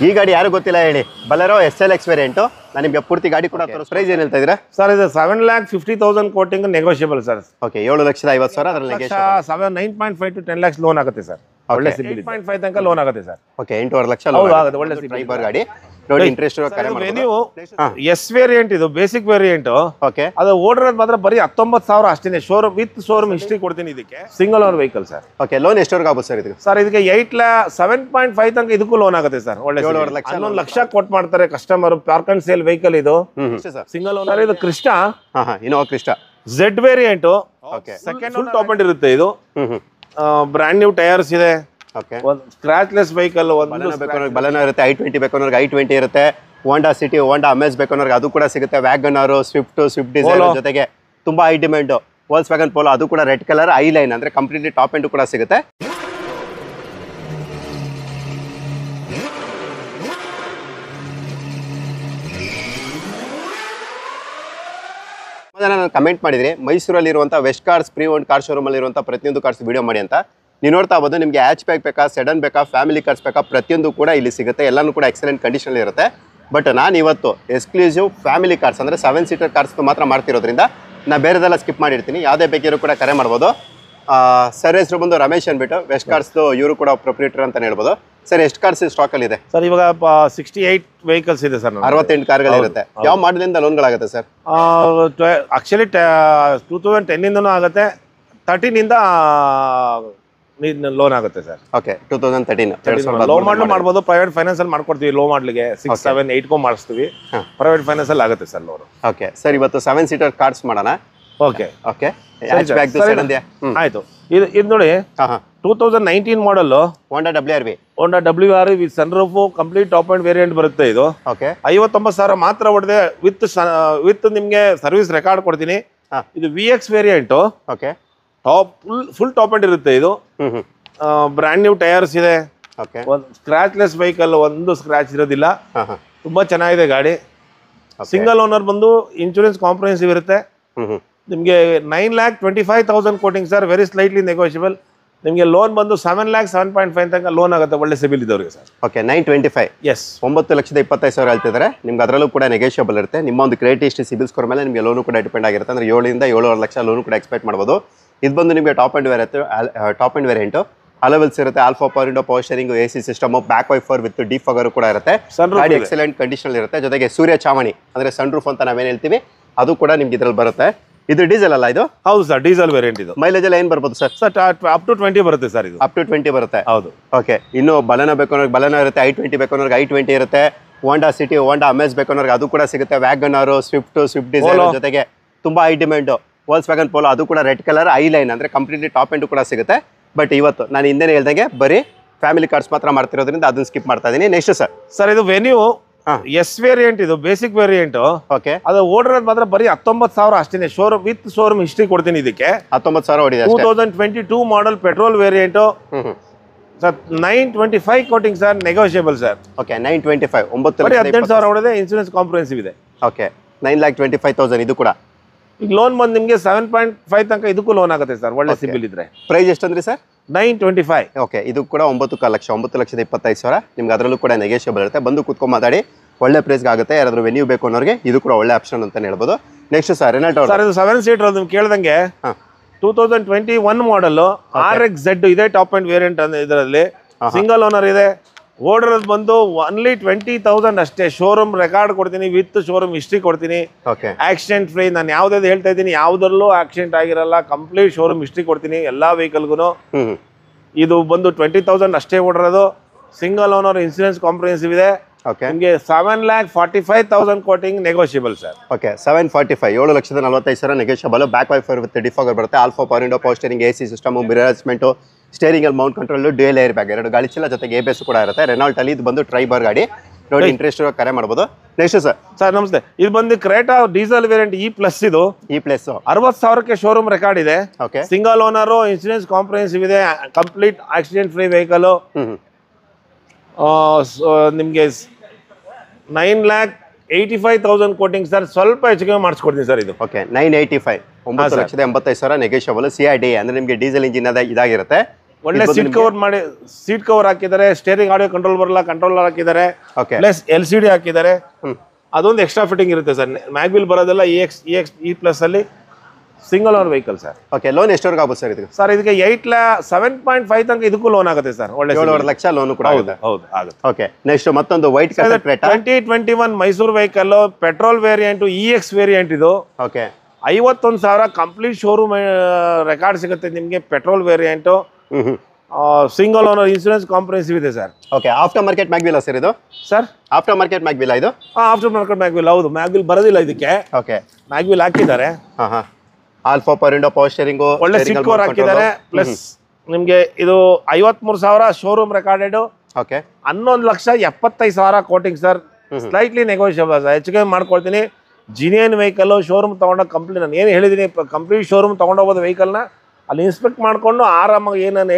ಈ ಗಾಡಿ ಯಾರು ಗೊತ್ತಿಲ್ಲ ಹೇಳಿ, ಬಲೆರೋ SLX ವೇರಿಯಂಟು. ನಾನು ನಿಮಗೆ ಪೂರ್ತಿ ಗಾಡಿ ಕೂಡ ಪ್ರೈಸ್ ಏನು ಹೇಳ್ತಾ ಇದ್ದೀರಾ ಸರ್? ಇದು 7,50,000 ಕೋಟಿಂಗ್ ನೆಗೋಷಿಯಬಲ್ ಸರ್. ಓಕೆ, 7,50,000 ಅದರಲ್ಲಿ 9.5 to 10 lakhs ಲೋನ್ ಆಗುತ್ತೆ ಸರ್. ಒಳ್ಳೆ ಸಿಬಿಲ್ 8.5 ತನಕ ಲೋನ್ ಆಗುತ್ತೆ ಸರ್. ಓಕೆ, 8.5 ಲಕ್ಷ ಆಗುತ್ತೆ. ಒಳ್ಳೆ ಟ್ರೈಬರ್ ಗಾಡಿ ನೋಡಿ. ಇಂಟ್ರೆಸ್ಟ್ ನೀವು ಎಸ್ ವೇರಿಯಂಟ್, ಇದು ಬೇಸಿಕ್ ವೇರಿಯಂಟ್. ಓಕೆ, ಅದು ಓಡಿರೋದು ಮಾತ್ರ ಬರೀ 19,000 ಅಷ್ಟೇ. ಶೋರೂಮ್ ವಿತ್ ಶೋರೂಮ್ ಹಿಸ್ಟ್ರಿ ಕೊಡ್ತೀನಿ. ಇದಕ್ಕೆ single owner vehicle sir. Okay, loan ಎಷ್ಟವರೆಗೂ ಆಗುತ್ತೆ ಸರ್ ಇದಕ್ಕೆ? ಸರ್ ಇದಕ್ಕೆ 7.5 ತನಕ ಇದಕ್ಕೂ ಲೋನ್ ಆಗುತ್ತೆ ಸರ್. ಒಳ್ಳೆ 11 ಲಕ್ಷ ಕೊಟ್ಟು ಮಾಡ್ತಾರೆ customer. Park and sale vehicle ಇದು. Single owner. ಇದು Crysta, Innova Crysta Z variant. Second full top end ಇರುತ್ತೆ ಇದು. ಬ್ರ್ಯಾಂಡ್ ನ್ಯೂ ಟೈರ್ಸ್ ಇದೆ. ಸ್ಕ್ರಾಚ್ಲೆಸ್ ವೆಹಿಕಲ್. ಬಲನೋ ಇರುತ್ತೆ, i20 ಬೇಕನ್ನೋರ್ಗೆ i20 ಇರುತ್ತೆ. ಹೋಂಡಾ ಸಿಟಿ, ಹೋಂಡಾ ಅಮೇಜ್ ಬೇಕನ್ನೋರ್ಗೆ ಅದು ಕೂಡ ಸಿಗುತ್ತೆ. ವ್ಯಾಗನರ್, ಸ್ವಿಫ್ಟ್ ಡಿಸೈರ್ ಜೊತೆಗೆ ತುಂಬಾ ಹೈ ಡಿಮ್ಯಾಂಡ್ ವೋಲ್ಕ್ಸ್ವ್ಯಾಗನ್ ಪೋಲೋ, ಅದು ಕೂಡ ರೆಡ್ ಕಲರ್ ಐ ಲೈನ್ ಅಂದ್ರೆ ಕಂಪ್ಲೀಟ್ಲಿ ಟಾಪ್ ಎಂಡ್ ಕೂಡ ಸಿಗುತ್ತೆ. ನಾನು ಕಮೆಂಟ್ ಮಾಡಿದ್ರಿ ಮೈಸೂರಲ್ಲಿ ಇರುವಂಥ West Cars pre owned car ಶೋರೂಮಲ್ಲಿ ಇರುವಂಥ ಪ್ರತಿಯೊಂದು ಕಾರ್ಸ್ ವಿಡಿಯೋ ಮಾಡಿ ಅಂತ. ನೀವು ನೋಡ್ತಾ ಹೋಗೋದು, ನಿಮಗೆ ಹ್ಯಾಚ್ ಬ್ಯಾಕ್ ಬೇಕಾ, ಸೆಡನ್ ಬೇಕಾ, ಫ್ಯಾಮಿಲಿ ಕಾರ್ಸ್ ಬೇಕಾ, ಪ್ರತಿಯೊಂದು ಕೂಡ ಇಲ್ಲಿ ಸಿಗುತ್ತೆ. ಎಲ್ಲನೂ ಕೂಡ ಎಕ್ಸಲೆಂಟ್ ಕಂಡೀಷನ್ ಇರುತ್ತೆ. ಬಟ್ ನಾನು ಇವತ್ತು ಎಕ್ಸ್ಕ್ಲೂಸಿವ್ ಫ್ಯಾಮಿಲಿ ಕಾರ್ಸ್ ಅಂದರೆ 7 ಸೀಟರ್ ಕಾರ್ಸ್ ಮಾತ್ರ ಮಾಡ್ತಿರೋದ್ರಿಂದ ನಾನು ಬೇರೆದೆಲ್ಲ ಸ್ಕಿಪ್ ಮಾಡಿರ್ತೀನಿ. ಯಾವುದೇ ಬೇಕಿರೋ ಕೂಡ ಕರೆ ಮಾಡ್ಬೋದು. ಸರ್ ಹೆಸರು ಬಂದು ರಮೇಶ್ ಅಂದ್ಬಿಟ್ಟು, ವೆಸ್ಟ್ ಕಾರ್ಸ್ದು ಇವರು ಕೂಡ ಪ್ರೊಪ್ರೈಟರ್ ಅಂತ ಹೇಳ್ಬೋದು. ಸರ್, ಎಷ್ಟು ಕಾರ್ಸ್ ಸ್ಟಾಕಲ್ಲಿ ಇದೆ ಸರ್? ಇವಾಗ 68 ವೆಹಿಕಲ್ಸ್ ಇದೆ ಸರ್. 68 ಕಾರ್ಗಳಿರುತ್ತೆ. ಯಾವ ಮಾಡಲಿಂದ ಲೋನ್ಗಳಾಗುತ್ತೆ ಸರ್? ಆಕ್ಚುಲಿ 2010 ಇಂದನೂ ಆಗುತ್ತೆ, 13 ಇಂದ ಲೋನ್ ಆಗುತ್ತೆ ಸರ್. ಓಕೆ, 2013 ಲೋ ಮಾಡಲು ಮಾಡ್ಬೋದು. ಪ್ರೈವೇಟ್ ಫೈನಾನ್ಸ್ ಅಲ್ಲಿ ಮಾಡ್ಕೊಡ್ತೀವಿ. ಲೋ ಮಾಡ್ಲಿಕ್ಕೆ 6, 7, 8 ಮಾಡಿಸ್ತೀವಿ. ಪ್ರೈವೇಟ್ ಫೈನಾನ್ಸ್ ಅಲ್ಲಿ ಆಗುತ್ತೆ ಸರ್ ಲೋನ್. ಓಕೆ ಸರ್, ಇವತ್ತು 7 ಸೀಟರ್ ಕಾರ್ಸ್ ಮಾಡೋಣ. ಓಕೆ ಓಕೆ, ಆಯ್ತು. ಇದು ನೋಡಿ, 2019 model Honda WRV with sun roof, complete top and variant ಬರುತ್ತೆ ಇದು. ಓಕೆ, 59,000 ಮಾತ್ರ ಹೊಡೆದೆ. ವಿತ್ ನಿಮ್ಗೆ ಸರ್ವಿಸ್ ರೆಕಾರ್ಡ್ ಕೊಡ್ತೀನಿ. ಇದು VX variant. Okay, top full top end ಇರುತ್ತೆ ಇದು. ಬ್ರ್ಯಾಂಡ್ ನ್ಯೂ ಟೈರ್ಸ್ ಇದೆ. ಸ್ಕ್ರಾಚ್ಲೆಸ್ ವೆಹಿಕಲ್, ಒಂದು ಸ್ಕ್ರಾಚ್ ಇರೋದಿಲ್ಲ. ತುಂಬಾ ಚೆನ್ನಾಗಿದೆ ಗಾಡಿ. ಸಿಂಗಲ್ ಓನರ್ ಬಂದು ಇನ್ಶೂರೆನ್ಸ್ ಕಾಂಪ್ರಹೆನ್ಸಿವ್ ಇರುತ್ತೆ. ನಿಮಗೆ 9,25,000 quoting sir. Very slightly negotiable. ನಿಮಗೆ ಲೋನ್ ಬಂದು 7,05,000 ತನಕ ಲೋನ್ ಆಗುತ್ತೆ. ಒಳ್ಳೆ ಸಿಬಿಲ್ ಇದ್ದವ್ರಿಗೆ ಸರ್. ಓಕೆ, 925. ಎಸ್, 9,25,000 ಹೇಳ್ತಿದ್ದಾರೆ. ನಿಮ್ಗೆ ಅದರಲ್ಲೂ ಕೂಡ ನೆಗೋಷಿಯಬಲ್ ಇರುತ್ತೆ. ನಿಮ್ಮ ಒಂದು ಕ್ರೆಡಿಟ್ ಹಿಸ್ಟ್ರಿ, ಸಿಬಿಲ್ ಸ್ಕೋರ್ ಮೇಲೆ ನಿಮಗೆ ಲೋನು ಕೂಡ ಡಿಪೆಂಡ್ ಆಗಿರುತ್ತೆ. ಅಂದ್ರೆ 7 ಇಂದ 7.5 ಲಕ್ಷ ಲೋನು ಕೂಡ ಎಕ್ಸ್ಪೆಕ್ಟ್ ಮಾಡ್ಬೋದು. ಇದು ಬಂದು ನಿಮಗೆ ಟಾಪ್ ಅಂಡ್ ವೇರಿಯಂಟು. ಅಲವೆಲ್ಸ್ ಇರುತ್ತೆ. Alpha power window, power steering, AC system, back wiper with defogger ಕೂಡ ಇರುತ್ತೆ. ಗಾಡಿ ಎಕ್ಸಲೆಂಟ್ ಕಂಡೀಷನ್ ಇರುತ್ತೆ. ಜೊತೆಗೆ ಸೂರ್ಯ ಚಾವಣಿ ಅಂದ್ರೆ ಸನ್ ರೂಫ್ ಅಂತ ನಾವೇನು ಹೇಳ್ತೀವಿ, ಅದು ಕೂಡ ನಿಮ್ಗೆ ಇದ್ರಲ್ಲಿ ಬರುತ್ತೆ. ಇದು ಡೀಸೆಲ್ ಅಲ್ಲ ಇದು? ಹೌದು ಸರ್, ಡೀಸೆಲ್ ವೇರಿಯಂಟ್ ಇದು. ಮೈಲೇಜ್ ಎಲ್ಲ ಏನು ಬರ್ಬೋದು ಸರ್? ಸರ್ ಅಪ್ ಟು 20 ಬರುತ್ತೆ ಸರ್. ಇದು ಅಪ್ ಟು 20 ಬರುತ್ತೆ. ಹೌದು. ಓಕೆ, ಇನ್ನು ಬಲನೋ ಬೇಕನ್ನೋರ್ಗೆ ಬಲನೋ ಇರುತ್ತೆ, i20 ಬೇಕನ್ನೋರ್ಗೆ i20 ಇರುತ್ತೆ. ಹೋಂಡಾ ಸಿಟಿ, ಹೋಂಡಾ ಅಮೇಜ್ ಬೇಕನ್ನೋರ್ಗೆ ಅದು ಕೂಡ ಸಿಗುತ್ತೆ. ವ್ಯಾಗನರ್, ಸ್ವಿಫ್ಟ್ ಡಿಸೈರ್ ಜೊತೆಗೆ ತುಂಬಾ ಹೈ ಡಿಮ್ಯಾಂಡ್ ವೋಲ್ಕ್ಸ್ವ್ಯಾಗನ್ ಪೋಲೋ, ಅದು ಕೂಡ ರೆಡ್ ಕಲರ್ ಐ ಲೈನ್ ಅಂದ್ರೆ ಕಂಪ್ಲೀಟ್ಲಿ ಟಾಪ್ ಎಂಡ್ ಕೂಡ ಸಿಗುತ್ತೆ. ಬಟ್ ಇವತ್ತು ನಾನು ಹಿಂದೆ ಹೇಳ್ದಂಗೆ ಬರೀ ಫ್ಯಾಮಿಲಿ ಕಾರ್ಸ್ ಮಾತ್ರ ಮಾಡ್ತಿರೋದ್ರಿಂದ ಅದನ್ನ ಸ್ಕಿಪ್ ಮಾಡ್ತಾ ಇದೀನಿ. ನೆಕ್ಸ್ಟ್ ಸರ್, ಇದು ವೆನ್ಯೂ ಎಸ್ ವೇರಿಯಂಟ್. ಇದು ಬೇಸಿಕ್ ವೇರಿಯಂಟ್. ಓಕೆ, ಅದು ಓಡಿರೋದು ಮಾತ್ರ ಬರೀ 19,000 ಅಷ್ಟೇ. ಶೋರೂಮ್ ವಿತ್ ಶೋರೂಮ್ ಹಿಸ್ಟ್ರಿ ಕೊಡ್ತೀನಿ. ಇದಕ್ಕೆ 19,000 ಹೊಡಿದೆ. 2022 model petrol variant sir. 925 quoting sir, negotiable sir. Okay, 925, 18,000 ಹೊಡೆದೆ. ಇನ್ಶೂರೆನ್ಸ್ ಕಾಂಪ್ರಹೆನ್ಸಿವ್ ಇದೆ. ಓಕೆ, 9,25,000 ಇದು ಕೂಡ. ಈಗ ಲೋನ್ ಬಂದು ನಿಮಗೆ 7.5 ತನಕ ಇದಕ್ಕೂ ಲೋನ್ ಆಗುತ್ತೆ ಸರ್. ಒಳ್ಳೆ ಸಿಬಿಲ್ ಇದ್ರೆ. Price ಎಷ್ಟಂದ್ರಿ sir? 925. ಓಕೆ, ಇದು ಕೂಡ 9 ಲಕ್ಷ, 9,25,000. ನಿಮ್ಗೆ ಅದರಲ್ಲೂ ಕೂಡ ನೆಗೋಷಿಯಬಲ್ ಇರುತ್ತೆ. ಬಂದು ಕೂತ್ಕೊಂಡು ಮಾತಾಡಿ, ಒಳ್ಳೆ ಪ್ರೈಸ್ಗೆ ಆಗುತ್ತೆ. ಯಾರಾದ್ರೂ ವೆನ್ಯೂ ಬೇಕು ಅನ್ನೋರಿಗೆ ಇದು ಕೂಡ ಒಳ್ಳೆ ಆಪ್ಷನ್ ಅಂತ ಹೇಳ್ಬೋದು. ನೆಕ್ಸ್ಟ್ ಸರ್, ರೆನಾಲ್ಟ್ ಸರ್, ಇದು 7 ಸೀಟರ್. ನಿಮ್ಗೆ ಕೇಳ್ದಂಗೆ 2021 ಮಾಡಲ್ RXZ ಇದೇ ಟಾಪ್ ಅಂಡ್ ವೇರಿಯಂಟ್ ಇದರಲ್ಲಿ. ಸಿಂಗಲ್ ಓನರ್ ಇದೆ. ಓಡಿರೋದು ಬಂದು ಓನ್ಲಿ 20,000 ಅಷ್ಟೇ. ಶೋರೂಮ್ ರೆಕಾರ್ಡ್ ಕೊಡ್ತೀನಿ, ವಿತ್ ಶೋರೂಮ್ ಹಿಸ್ಟ್ರಿ ಕೊಡ್ತೀನಿ. Accident free. ನಾನು ಯಾವ್ದಾದ್ರು ಹೇಳ್ತಾ ಇದ್ದೀನಿ, ಯಾವ್ದ್ರಲ್ಲೂ ಆಕ್ಸಿಡೆಂಟ್ ಆಗಿರಲ್ಲ. ಕಂಪ್ಲೀಟ್ ಶೋರೂಮ್ ಹಿಸ್ಟ್ರಿ ಕೊಡ್ತೀನಿ ಎಲ್ಲಾ ವೆಹಿಕಲ್ಗೂ. ಇದು ಬಂದು 20,000 ಅಷ್ಟೇ ಓಡಿರೋದು. ಸಿಂಗಲ್ ಓನರ್, ಇನ್ಸೂರೆನ್ಸ್ ಕಾಂಪ್ರಹೆನ್ಸಿವ್ ಇದೆ. ನಿಮಗೆ 7,45,000 quoting, negotiable sir. Okay, 745, 7,45,000 negotiable. Back wiper with defogger ಬರುತ್ತೆ. All four power window, power steering, AC system, mirror adjustment, steering ಅಲ್ಲಿ mount control, dual air bag, 2 ಗಾಳಿ ಚೀಲ ಜೊತೆಗೆ ABS ಕೂಡ ಇರುತ್ತೆ. ರೆನಾಲ್ಟ್ ಅಲ್ಲಿ ಇದು ಬಂದು ಟ್ರೈಬರ್ ಗಾಡಿ. ನೋಡಿ, ಇಂಟ್ರೆಸ್ಟ್ ಕರೆ ಮಾಡಬಹುದು. ನೆಕ್ಸ್ಟ್ ಸರ್ ನಮಸ್ತೆ. ಇದು ಬಂದು ಕ್ರೇಟಾ ಡೀಸೆಲ್ ವೇರಿಯಂಟ್ E+. ಇದು E+, 60,000ಕ್ಕೆ ಶೋರೂಮ್ ರೆಕಾರ್ಡ್ ಇದೆ. ಸಿಂಗಲ್ ಓನರ್, ಇನ್ಶೂರೆನ್ಸ್ ಕಾಂಪ್ರಹೆನ್ಸಿವ್ ಇದೆ. Complete accident free vehicle. ನಿಮಗೆ 9,85,000 ಕೋಟಿಂಗ್ ಸರ್. ಸ್ವಲ್ಪ ಹೆಚ್ಚಿಗೆ ಮಾಡಿಸ್ಕೊಡ್ತೀನಿ ಸರ್ ಇದು. Okay, 985, 9,85,000 negotiable. CID ಅಂದ್ರೆ ನಿಮಗೆ ಡೀಸೆಲ್ ಇಂಜಿನ್ ಇದಾಗಿರುತ್ತೆ. ಒಳ್ಳೆ ಸೀಟ್ ಕವರ್ ಮಾಡಿ, ಸೀಟ್ ಕವರ್ ಹಾಕಿದ್ದಾರೆ, ಸ್ಟೇರಿಂಗ್ ಆಡಿಯೋ ಕಂಟ್ರೋಲ್ ಬರಲ್ಲ, ಕಂಟ್ರೋಲರ್ ಹಾಕಿದ್ದಾರೆ, ಓಕೆ ಪ್ಲಸ್ LCD ಹಾಕಿದ್ದಾರೆ. ಅದೊಂದು ಎಕ್ಸ್ಟ್ರಾ ಫಿಟ್ಟಿಂಗ್ ಇರುತ್ತೆ ಸರ್. ಮ್ಯಾಗ್ವಿಲ್ ಬರೋದೆಲ್ಲ E+ ಅಲ್ಲಿ single owner vehicle sir. Okay, loan ಎಷ್ಟವರೆಗೆ ಆಗ್ಬೋದು ಸರ್ ಇದಕ್ಕೆ? ಸರ್ ಇದಕ್ಕೆ 7.5 ತನಕ ಇದಕ್ಕೂ ಲೋನ್ ಆಗುತ್ತೆ ಸರ್. ಒಳ್ಳೆ 7.5 ಲಕ್ಷ ಲೋನ್ ಕೂಡ ಆಗುತ್ತೆ. ಹೌದು ಆಗುತ್ತೆ. ಓಕೆ, ನೆಕ್ಸ್ಟ್ ಮತ್ತೊಂದು white colour Creta 2021 Mysuru vehicle, petrol variant, EX variant ಇದು. ಓಕೆ, 51,000 ಕಂಪ್ಲೀಟ್ ಶೋರೂಮ್ ರೆಕಾರ್ಡ್ ಸಿಗುತ್ತೆ ನಿಮಗೆ. Petrol variant, single owner, insurance comprehensive ಇದೆ sir. Okay, after market mag wheel sir ಇದು? ಸರ್ ಆಫ್ಟರ್ ಮಾರ್ಕೆಟ್ ಮ್ಯಾಗ್ವಿಲ್ ಇದು? After market mag wheel. ಹೌದು, mag wheel ಬರೋದಿಲ್ಲ ಇದಕ್ಕೆ. Okay, mag wheel ಹಾಕಿದ್ದಾರೆ. All four power window, power steering, ಒಳ್ಳೆ ಸೀಟ್ ಕವರ್ ಹಾಕಿದ್ದಾರೆ. ಪ್ಲಸ್ ನಿಮಗೆ ಇದು 53,000 showroom recorded. Okay, 11,75,000 quoting sir. Slightly negotiable sir, ಹೆಚ್ಚಿಗೆ ಮಾಡ್ಕೊಳ್ತೀನಿ. ಜಿನಿಯನ್ ವೆಹಿಕಲ್ ಶೋರೂಮ್ ತೊಗೊಂಡ ಕಂಪ್ನಿ, ನಾನು ಏನು ಹೇಳಿದ್ದೀನಿ, ಕಂಪ್ಲೀಟ್ ಶೋರೂಮ್ ತೊಗೊಂಡೋಗೋದು ವೆಹಿಕಲ್ನ ಅಲ್ಲಿ ಇನ್ಸ್ಪೆಕ್ಟ್ ಮಾಡಿಕೊಂಡು ಆರಾಮಾಗಿ ಏನು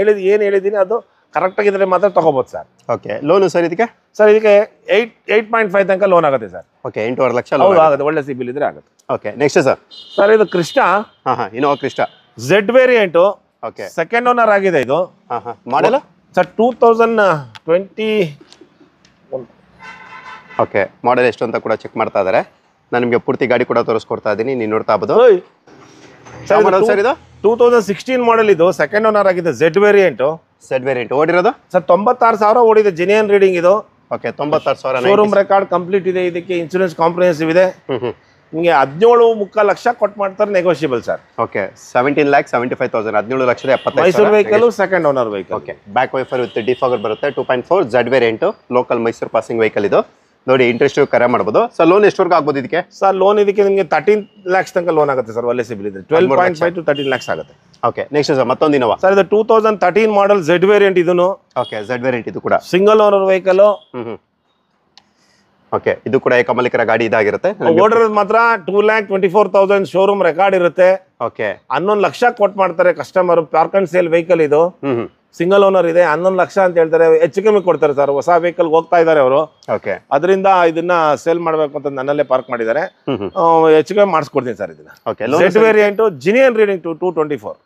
ಹೇಳಿದ್ದೀನಿ ಅದು ಕರೆಕ್ಟಾಗಿದ್ದರೆ ಮಾತ್ರ ತೊಗೋಬೋದು ಸರ್. ಓಕೆ, ಲೋನು ಸರ್ ಇದಕ್ಕೆ? ಸರ್ ಇದಕ್ಕೆ 8.5 ತನಕ ಲೋನ್ ಆಗುತ್ತೆ ಸರ್. ಓಕೆ, 8.5 ಲಕ್ಷ ಲೋನ್ ಆಗುತ್ತೆ. ಒಳ್ಳೆ ಸಿಬಿಲ್ ಇದ್ರೆ ಆಗುತ್ತೆ. Okay, next sir? ಸರ್ ಇದು Crysta, Innova Crysta Z variant. Okay, second owner ಆಗಿದೆ ಇದು. Model sir 2020. ಓಕೆ, ಮಾಡಲ್ ಎಷ್ಟು ಅಂತ ಕೂಡ ಚೆಕ್ ಮಾಡ್ತಾ ಇದ್ದಾರೆ. ನಾನು ನಿಮಗೆ ಪೂರ್ತಿ ಗಾಡಿ ಕೂಡ ತೋರಿಸ್ಕೊಡ್ತಾ ಇದ್ದೀನಿ, ನೀವು ನೋಡ್ತಾ ಇರ್ಬೋದು. ಸರ್ ಇದು 2016 ಮಾಡೆಲ್ ಇದು. ಸೆಕೆಂಡ್ ಓನರ್ ಆಗಿದೆ. Z variant. ಓಡಿರೋದು ಸರ್ 96,000 ಓಡಿದೆ. ಜೆನ್ಯೂನ್ ರೀಡಿಂಗ್ ಇದು. ಓಕೆ, 96,000 ಶೋರೂಮ್ ರೆಕಾರ್ಡ್ ಕಂಪ್ಲೀಟ್ ಇದೆ. ಇದಕ್ಕೆ ಇನ್ಶೂರೆನ್ಸ್ ಕಾಂಪ್ರಿಹೆನ್ಸಿವ್ ಇದೆ. ನಿಮಗೆ 17.75 ಲಕ್ಷ ಕೊಟ್ಟು ಮಾಡ್ತಾರೆ, negotiable sir. Okay, 17,75,000, 17,75,000 Mysuru vehicle, second owner vehicle. Okay, back wiper with defogger ಬರುತ್ತೆ. 2.4 Z variant, local Mysuru passing vehicle ಇದು. ನೋಡಿ, ಇಂಟ್ರೆಸ್ಟ್ ಕರೆ ಮಾಡ್ಬೋದು ಸರ್. ಲೋನ್ ಎಷ್ಟವರೆಗೂ ಆಗ್ಬೋದು ಇದಕ್ಕೆ? ಸರ್ ಲೋನ್ ಇದಕ್ಕೆ ನಿಮಗೆ 13 lakhs ತನಕ ಲೋನ್ ಆಗುತ್ತೆ ಸರ್. ಒಳ್ಳೆ ಸಿಬಿಲ್ ಇದೆ. 12.5 to 13 lakhs ಆಗುತ್ತೆ. ಓಕೆ, ನೆಕ್ಸ್ಟ್ ಸರ್ ಮತ್ತೊಂದು ಇನೋವಾ ಸರ್. ಇದು 2013 ಮಾಡೆಲ್ Z ವೇರಿಯಂಟ್ ಇದನ್ನು. ಓಕೆ, Z ವೇರಿಯಂಟ್ ಇದು ಕೂಡ ಸಿಂಗಲ್ ಓನರ್ ವೆಹಿಕಲ್. ಓಕೆ, ಇದು ಕೂಡ ಏಕಮಾಲಿಕರ ಗಾಡಿ ಇದಾಗಿರುತ್ತೆ. ಓಡಿರೋದು ಮಾತ್ರ 2,24,000 ಶೋರೂಮ್ ರೆಕಾರ್ಡ್ ಇರುತ್ತೆ. ಓಕೆ, 11 ಲಕ್ಷ ಕೊಟ್ಟು ಮಾಡ್ತಾರೆ customer. Park and sale vehicle ಇದು. ಸಿಂಗಲ್ ಓನರ್ ಇದೆ. 11 ಲಕ್ಷ ಅಂತ ಹೇಳ್ತಾರೆ. ಹೆಚ್ಚು ಕಮ್ಮಿ ಕೊಡ್ತಾರೆ ಸರ್. ಹೊಸ ವೆಹಿಕಲ್ ಹೋಗ್ತಾ ಇದ್ದಾರೆ ಅವರು. ಓಕೆ, ಅದರಿಂದ ಇದನ್ನ ಸೇಲ್ ಮಾಡಬೇಕು ಅಂತ ನನ್ನಲ್ಲೇ ಪಾರ್ಕ್ ಮಾಡಿದ್ದಾರೆ. ಹೆಚ್ಚು ಕಮ್ಮಿ ಮಾಡಿಸ್ಕೊಡ್ತೀನಿ ಸರ್ ಇದನ್ನ. Okay, Z variant, ಜಿನಿಯನ್ reading 224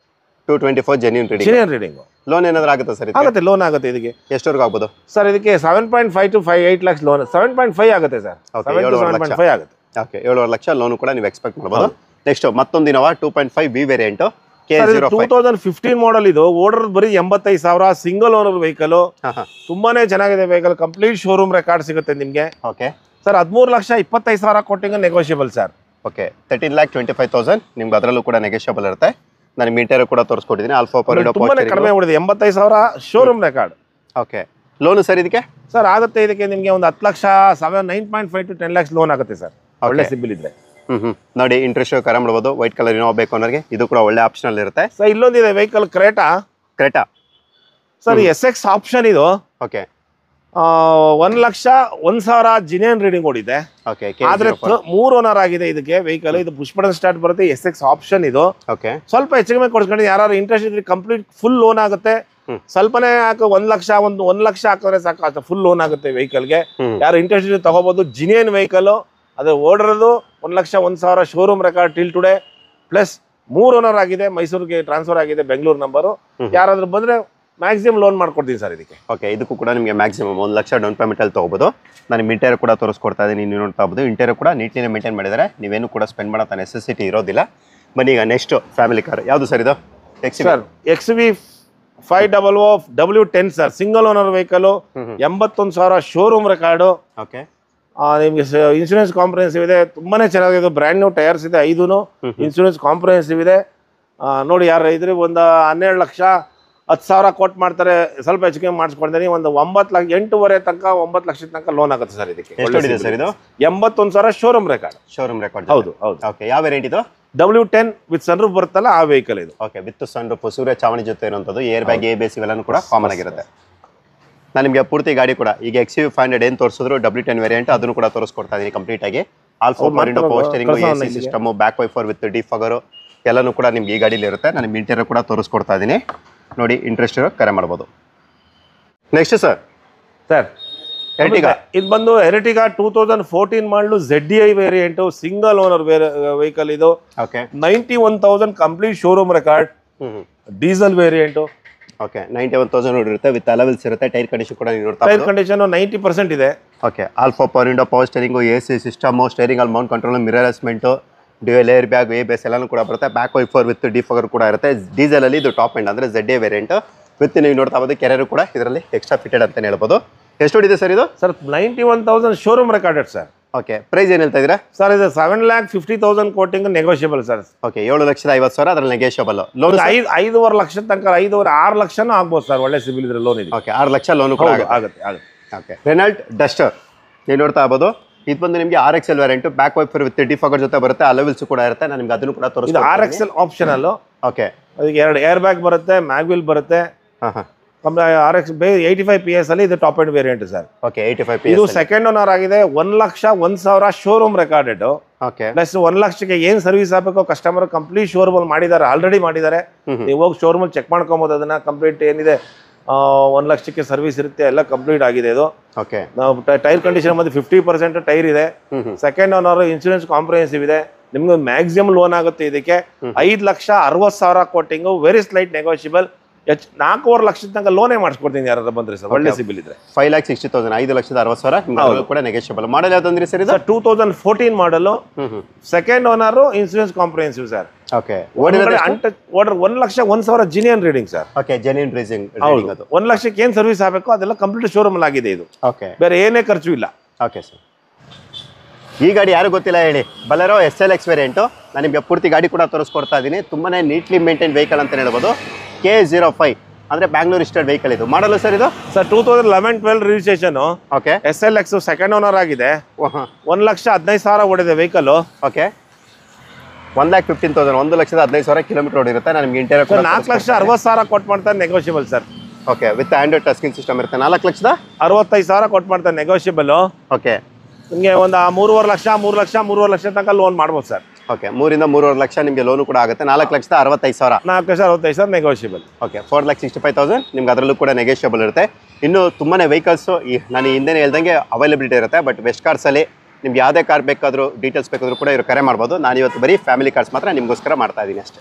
genuine reading. Loan ಏನಾದ್ರು ಆಗುತ್ತಾ ಸರ್? ಆಗುತ್ತೆ, ಲೋನ್ ಆಗುತ್ತೆ. ಇದಕ್ಕೆ ಎಷ್ಟವರೆಗೂ ಆಗ್ಬೋದು ಸರ್? ಇದಕ್ಕೆ 7.5 to 8 lakhs ಲೋನ್. 7.5 ಆಗುತ್ತೆ ಸರ್. 7.5 ಆಗುತ್ತೆ. ಓಕೆ, 7.5 ಲಕ್ಷ ಲೋನ್ ಕೂಡ ನೀವು ಎಕ್ಸ್ಪೆಕ್ಟ್ ಮಾಡಬಹುದು. ನೆಕ್ಸ್ಟ್ ಮತ್ತೊಂದು ಇನೋವಾ 2.5 V ವೇರಿಯಂಟ್, 2015 ಮಾಡೆಲ್ ಇದು. ಓಡರ್ ಬರೀ 85,000. Single owner vehicle. ತುಂಬಾನೇ ಚೆನ್ನಾಗಿದೆ ವೆಹಿಕಲ್. ಕಂಪ್ಲೀಟ್ ಶೋರೂಮ್ ರೆಕಾರ್ಡ್ ಸಿಗುತ್ತೆ ನಿಮ್ಗೆ. Okay sir, 13,25,000 coating negotiable sir. Okay, 13,25,000 ನಿಮ್ಗೆ ಅದರಲ್ಲೂ ಕೂಡ ನೆಗೋಷಿಯಬಲ್ ಇರುತ್ತೆ. ನಾನು ಮೀಟರ್ ಕೂಡ ತೋರಿಸ್ಕೊಟ್ಟಿದ್ದೀನಿ. ಆಲ್ಫಾ ಪವರ್ ತುಂಬಾನೇ ಕಡಿಮೆ ಓಡಿದೆ. 85,000 showroom record. Okay, loan sir ಇದಕ್ಕೆ? ಸರ್ ಆಗುತ್ತೆ. ಇದಕ್ಕೆ ನಿಮಗೆ ಒಂದು 10 ಲಕ್ಷ 9.5 to 10 lakhs ಲೋನ್ ಆಗುತ್ತೆ ಸರ್. ಒಳ್ಳೆ ಸಿಬಿಲ್ ಇದ್ರೆ. ನೋಡಿ, ಇಂಟ್ರೆಸ್ಟ್ ಕರೆ ಮಾಡ್ಬೋದು. ವೈಟ್ ಕಲರ್ ಇನೋವಾ ಬೇಕು ಅನ್ನೋರಿಗೆ ಇದು ಕೂಡ ಒಳ್ಳೆ ಆಪ್ಷನ್ ಇರುತ್ತೆ ಸರ್. ಇಲ್ಲೊಂದಿದೆ vehicle, Creta sir. SX option ಇದು. ಓಕೆ, 1,01,000 ಜಿನಿಯನ್ ರೀಡಿಂಗ್ ಓಡಿದೆ. ಓಕೆ, ಆದ್ರೆ 3 ಓನರ್ ಆಗಿದೆ ಇದಕ್ಕೆ ವೆಹಿಕಲ್. ಇದು ಪುಷ್ ಬಟನ್ ಸ್ಟಾರ್ಟ್ ಬರುತ್ತೆ. SX ಆಪ್ಷನ್ ಇದು. ಓಕೆ, ಸ್ವಲ್ಪ ಹೆಚ್ಚಿಗೆ ಕೊಡ್ಸ್ಕೊಂಡು ಯಾರು ಇಂಟ್ರೆಸ್ಟ್ ಇದ್ರೆ ಕಂಪ್ಲೀಟ್ ಫುಲ್ ಲೋನ್ ಆಗುತ್ತೆ. ಸ್ವಲ್ಪನೇ ಹಾಕಿ 1 ಲಕ್ಷ 1 ಲಕ್ಷ ಹಾಕಿದ್ರೆ ಸಾಕು, ಫುಲ್ ಲೋನ್ ಆಗುತ್ತೆ ವೆಹಿಕಲ್ಗೆ. ಯಾರು ಇಂಟ್ರೆಸ್ಟ್ ಇದ್ರೆ ತಗೋಬಹುದು. ಜಿನಿಯನ್ ವೆಹಿಕಲ್. ಅದು ಓಡಿರೋದು 1,01,000 showroom record till today. Plus 3 owner ಆಗಿದೆ. ಮೈಸೂರಿಗೆ ಟ್ರಾನ್ಸ್ಫರ್ ಆಗಿದೆ, ಬೆಂಗಳೂರು ನಂಬರು. ಯಾರಾದ್ರೂ ಬಂದ್ರೆ ಮ್ಯಾಕ್ಸಿಮಮ್ ಲೋನ್ ಮಾಡ್ಕೊಡ್ತೀನಿ ಸರ್ ಇದಕ್ಕೆ. ಓಕೆ, ಇದಕ್ಕೂ ಕೂಡ ನಿಮಗೆ ಮ್ಯಾಕ್ಸಿಮಮ್ 1 ಲಕ್ಷ ಡೌನ್ ಪೇಮೆಂಟ್ ಅಲ್ಲಿ ತಗೋಬಹುದು. ನಾನು ಇಂಟೀರಿಯರ್ ಕೂಡ ತೋರಿಸ್ಕೊಡ್ತಾ ಇದ್ದೀನಿ, ನೀವು ನೋಡ್ತಾ ಇರ್ಬೋದು. ಇಂಟೀರಿಯರ್ ಕೂಡ ನೀಟ್ಲಿ ಮೇಂಟೈನ್ ಮಾಡಿದ್ದಾರೆ. ನೀವೇನು ಕೂಡ ಸ್ಪೆಂಡ್ ಮಾಡೋ ನೆಸೆಸಿಟಿ ಇರೋದಿಲ್ಲ. ಬನ್ನಿ ಈಗ ನೆಕ್ಸ್ಟ್ ಫ್ಯಾಮಿಲಿ ಕಾರ್ ಯಾವುದು ಸರ್ ಇದು? Sir XV 500 W10 sir. Single owner vehicle. 81,000 showroom record. Okay, ನಿಮಗೆ ಇನ್ಶೂರೆನ್ಸ್ ಕಾಂಪ್ರಿಹೆನ್ಸಿವ್ ಇದೆ. ತುಂಬಾನೇ ಚೆನ್ನಾಗಿದೆ. ಬ್ರ್ಯಾಂಡ್ ನ್ಯೂ ಟೈರ್ಸ್ ಇದೆ. 5 ಇನ್ಶೂರೆನ್ಸ್ ಕಾಂಪ್ರಿಹೆನ್ಸಿವ್ ಇದೆ. ನೋಡಿ, ಯಾರು ಇದ್ರೆ ಒಂದು 12 ಲಕ್ಷ 10,000 ಕೊಟ್ಟು ಮಾಡ್ತಾರೆ. ಸ್ವಲ್ಪ ಹೆಚ್ಚಿಗೆ ಮಾಡಿಸ್ಕೊಡ್ತೀನಿ. ಒಂದು 9 ಲಕ್ಷ 8.5 ತನಕ 9 ಲಕ್ಷ ತನಕ ಲೋನ್ ಆಗುತ್ತೆ ಸರ್ ಇದಕ್ಕೆ. ಎಷ್ಟು ಸರ್ ಇದು? 81,000 ಶೋರೂಮ್ ರೆಕಾರ್ಡ್. Showroom record. ಹೌದು ಹೌದು. ಓಕೆ, ಯಾವ ವೇರಿಯಂಟ್ ಇದು? W10 ವಿತ್ ಸನ್ರೂಫ್ ಬರುತ್ತಲ್ಲ ಆ ವೆಹಿಕಲ್ ಇದು. ಓಕೆ, ವಿತ್ ಸನ್ರೂಫ್, ಸೂರ್ಯ ಚಾವಣಿ ಜೊತೆ ಇರುವಂಥದ್ದು. ಏರ್ ಬ್ಯಾಗ್, ABS ಇವೆಲ್ಲನೂ ಕೂಡ ಕಾಮನ್ ಆಗಿರುತ್ತೆ. ನಾನು ನಿಮಗೆ ಪೂರ್ತಿ ಗಾಡಿ ಕೂಡ ಈಗ XUV 500 ಏನು ತೋರಿಸಿದ್ರು W10 ವೇರಿಯಂಟ್ ಅದನ್ನು ಕೂಡ ತೋರಿಸ್ಕೊಡ್ತಾ ಇದ್ದೀನಿ ಕಂಪ್ಲೀಟ್ ಆಗಿ. Alpha power steering, AC system, back wiper with defogger ಎಲ್ಲನೂ ಕೂಡ ನಿಮ್ಗೆ ಈ ಗಾಡಿಲಿ ಇರುತ್ತೆ. ನಾನು ಇಂಟೀರಿಯರ್ ಕೂಡ ತೋರಿಸ್ಕೊಡ್ತಾ ಇದ್ದೀನಿ. ನೋಡಿ, ಇಂಟ್ರೆಸ್ಟ್ ಕರೆ ಮಾಡ್ಬೋದು. Next sir Ertiga. ಇದು ಬಂದು Ertiga 2014 model ZDI variant, single owner vehicle ಇದು. Okay, 91,000 complete showroom record. Diesel variant. Okay 91,000 ನೋಡಿರುತ್ತೆ ವಿತ್ ಅಲವೆಲ್ಸ್ ಇರುತ್ತೆ ಟೈರ್ ಕಂಡೀಷನ್ ಕೂಡ ನೀವು ನೋಡ್ತಾ ಟೈರ್ ಕಂಡೀಷನ್ 90% ಇದೆ. Okay all four power window power steering AC system steering ಅಲ್ಲಿ mount control mirror adjustment dual air bag ABS ಎಲ್ಲಾನು ಕೂಡ ಬರುತ್ತೆ ಬ್ಯಾಕ್ ವೈಫರ್ ವಿತ್ ಡಿಫಾಗರ್ ಕೂಡ ಇರುತ್ತೆ ಡೀಸೆಲ್ ಅಲ್ಲಿ ಇದು ಟಾಪ್ ಎಂಡ್ ಅಂದ್ರೆ ZA ವೇರಿಯಂಟ್ ವಿತ್ ನೀವು ನೋಡ್ತಾ ಇರೋದು ಕೆರಿಯರ್ ಕೂಡ ಇದರಲ್ಲಿ ಎಕ್ಸ್ಟ್ರಾ ಫಿಟೆಡ್ ಅಂತ ಹೇಳ್ಬೋದು. ಎಷ್ಟು ಹೊಡಿದೆ ಸರ್ ಇದು? Sir 91,000 showroom recorded sir. Okay price ಏನು ಹೇಳ್ತಾ ಇದ್ದೀರಾ ಸರ್? ಇದು 7,50,000 ಕೋಟಿಂಗ್ ನೆಗೋಷಿಯಬಲ್ ಸರ್. ಓಕೆ 7,50,000 ಅದ್ರಲ್ಲಿ ನೆಗೋಷಿಯಬಲ್ ಲೋನ್ 5.5 ಲಕ್ಷ ತನಕ 5.5-6 ಲಕ್ಷನೂ ಆಗ್ಬೋದು ಸರ್. ಒಳ್ಳೆ ಸಿಬಿಲ್ ಇದ್ರೆ ಲೋನ್ ಇದೆ. ಓಕೆ 6 ಲಕ್ಷ ಲೋನ್ ಕೂಡ ಆಗುತ್ತೆ. ಓಕೆ ರೆನಾಲ್ಟ್ ಡಸ್ಟರ್ ನೀವು ನೋಡ್ತಾ ಇರ್ಬೋದು ಇದು ಬಂದು ನಿಮಗೆ RXL variant back wiper with defogger ಜೊತೆ ಬರುತ್ತೆ ಅಲವೆಲ್ಸ್ ಕೂಡ ಇರುತ್ತೆ ನಾನು ನಿಮ್ಗೆ ಅದನ್ನು ಕೂಡ ಇದು ತೋರಿಸ್ತೀನಿ. RXL optional. ಓಕೆ ಅದಕ್ಕೆ 2 ಏರ್ ಬ್ಯಾಗ್ ಬರುತ್ತೆ ಮ್ಯಾಗ್ವಿಲ್ ಬರುತ್ತೆ. RX 85 PS ಅಲ್ಲಿ ಇದು top end variant sir. Okay 85 PS ಇದು ಸೆಕೆಂಡ್ ಓನರ್ ಆಗಿದೆ. 1,01,000 ಶೋರೂಮ್ ರೆಕಾರ್ಡೆಡ್. ಓಕೆ ಪ್ಲಸ್ 1 ಲಕ್ಷಕ್ಕೆ ಏನ್ ಸರ್ವಿಸ್ ಆಗಬೇಕು ಕಸ್ಟಮರ್ ಕಂಪ್ಲೀಟ್ ಶೋರೂಮ್ ಅಲ್ಲಿ ಮಾಡಿದ್ದಾರೆ, ಆಲ್ರೆಡಿ ಮಾಡಿದ್ದಾರೆ. ನೀವು ಹೋಗಿ ಶೋರೂಮ್ ಅಲ್ಲಿ ಚೆಕ್ ಮಾಡ್ಕೊಬೋದು ಅದನ್ನ. ಕಂಪ್ಲೀಟ್ ಏನಿದೆ 1 ಲಕ್ಷಕ್ಕೆ ಸರ್ವಿಸ್ ಇರುತ್ತೆ, ಎಲ್ಲ ಕಂಪ್ಲೀಟ್ ಆಗಿದೆ ಇದು. ಓಕೆ ನಾವು ಟೈರ್ ಕಂಡೀಷನ್ ಬಂದು 50% ಟೈರ್ ಇದೆ. ಸೆಕೆಂಡ್ ಓನರ್ ಇನ್ಶೂರೆನ್ಸ್ ಕಾಂಪ್ರಿಹೆನ್ಸಿವ್ ಇದೆ. ನಿಮ್ಗೆ ಮ್ಯಾಕ್ಸಿಮಮ್ ಲೋನ್ ಆಗುತ್ತೆ ಇದಕ್ಕೆ 5,60,000 ಕೋಟಿಂಗು ವೆರಿ ಸ್ಲೈಟ್ ನೆಗೋಷಿಯಬಲ್. 4.5 ಲಕ್ಷದ ತನಕ ಲೋನೇ ಮಾಡಿಸ್ಕೊಡ್ತೀನಿ ಯಾರು ಬಂದ್ರೆ ಸರ್. ಒಳ್ಳೆ ಸಿಬಿಲ್ ಇದ್ರೆ 5,60,000 5,60,000 ಕೂಡ ನೆಗೋಷಿಯಬಲ್. ಮಾಡಲ್ ಯಾವ್ದಂದ್ರಿ ಸರ್ ಇದು? 2014 model second owner insurance comprehensive sir. Okay order 1,01,000 genuine reading sir. Okay genuine reading ಅದು 1 ಲಕ್ಷಕ್ಕೆ ಏನ್ ಸರ್ವಿಸ್ ಆಗಬೇಕು ಅದೆಲ್ಲ ಕಂಪ್ಲೀಟ್ ಶೋರೂಮ್ ಅಲ್ಲಿ ಆಗಿದೆ ಇದು. ಓಕೆ ಬೇರೆ ಏನೇ ಖರ್ಚು ಇಲ್ಲ. ಓಕೆ ಸರ್ ಈ ಗಾಡಿ ಯಾರು ಗೊತ್ತಿಲ್ಲ ಹೇಳಿ, ಬಲೆರೋ SLX ವೇರಿಯಂಟು. ನಾನು ನಿಮಗೆ ಪೂರ್ತಿ ಗಾಡಿ ಕೂಡ ತೋರಿಸ್ಕೊಡ್ತಾ ಇದ್ದೀನಿ. ತುಂಬಾನೇ ನೀಟ್ಲಿ ಮೇಂಟೈನ್ ವೆಹಿಕಲ್ ಅಂತ ಹೇಳ್ಬೋದು. K05 ಅಂದ್ರೆ ಬ್ಯಾಂಗ್ಳೂರ್ ರಿಜಿಸ್ಟರ್ಡ್ ವೆಹಿಕಲ್ ಇದು. ಮಾಡಲು ಸರ್ ಇದು sir 2011-12 registration. Okay SLX second owner ಆಗಿದೆ. 1,15,000 ಓಡಿದೆ ವೆಹಿಕಲ್. Okay 1,15,000 1,15,000 kilometre ಓಡಿರುತ್ತೆ. ನಾನು ನಿಮ್ಗೆ ಇಂಟೀರಿಯರ್ 4,60,000 ಕೊಟ್ಟು ಮಾಡ್ತಾರೆ negotiable sir. Okay with Android touch screen system ಇರುತ್ತೆ. 4,65,000 ಕೊಟ್ಟು ಮಾಡ್ತಾರೆ ನೆಗೋಷಿಯಬಲ್. ಓಕೆ ನಿಮಗೆ ಒಂದು 3.5 ಲಕ್ಷ 3 ಲಕ್ಷ 3.5 ಲಕ್ಷ ತನಕ ಲೋನ್ ಮಾಡ್ಬೋದು ಸರ್. ಓಕೆ 3-3.5 ಲಕ್ಷ ನಿಮಗೆ ಲೋನು ಕೂಡ ಆಗುತ್ತೆ. 4,65,000 4,65,000 ನೆಗೋಷಿಯಬಲ್. ಓಕೆ 4,65,000 ನಿಮ್ಗೆ ಅದರಲ್ಲೂ ಕೂಡ ನೆಗೋಷಿಯಬಲ್ ಇರುತ್ತೆ. ಇನ್ನು ತುಂಬಾ ವೆಹಿಕಲ್ಸು ನಾನು ಹಿಂದೆ ಹೇಳ್ದಂಗೆ ಅವೈಲಬಿಲಿಟಿ ಇರುತ್ತೆ. ಬಟ್ ವೆಸ್ಟ್ ಕಾರ್ಸಲ್ಲಿ ನಿಮ್ಗೆ ಯಾವುದೇ ಕಾರ್ ಬೇಕಾದರೂ ಡೀಟೇಲ್ಸ್ ಬೇಕಾದರೂ ಕೂಡ ಇವರು ಕರೆ ಮಾಡ್ಬೋದು. ನಾನು ಇವತ್ತು ಬರೀ ಫ್ಯಾಮಿಲಿ ಕಾರ್ಸ್ ಮಾತ್ರ ನಿಮಗೋಸ್ಕರ ಮಾಡ್ತಾ ಇದ್ದೀನಿ ಅಷ್ಟೇ.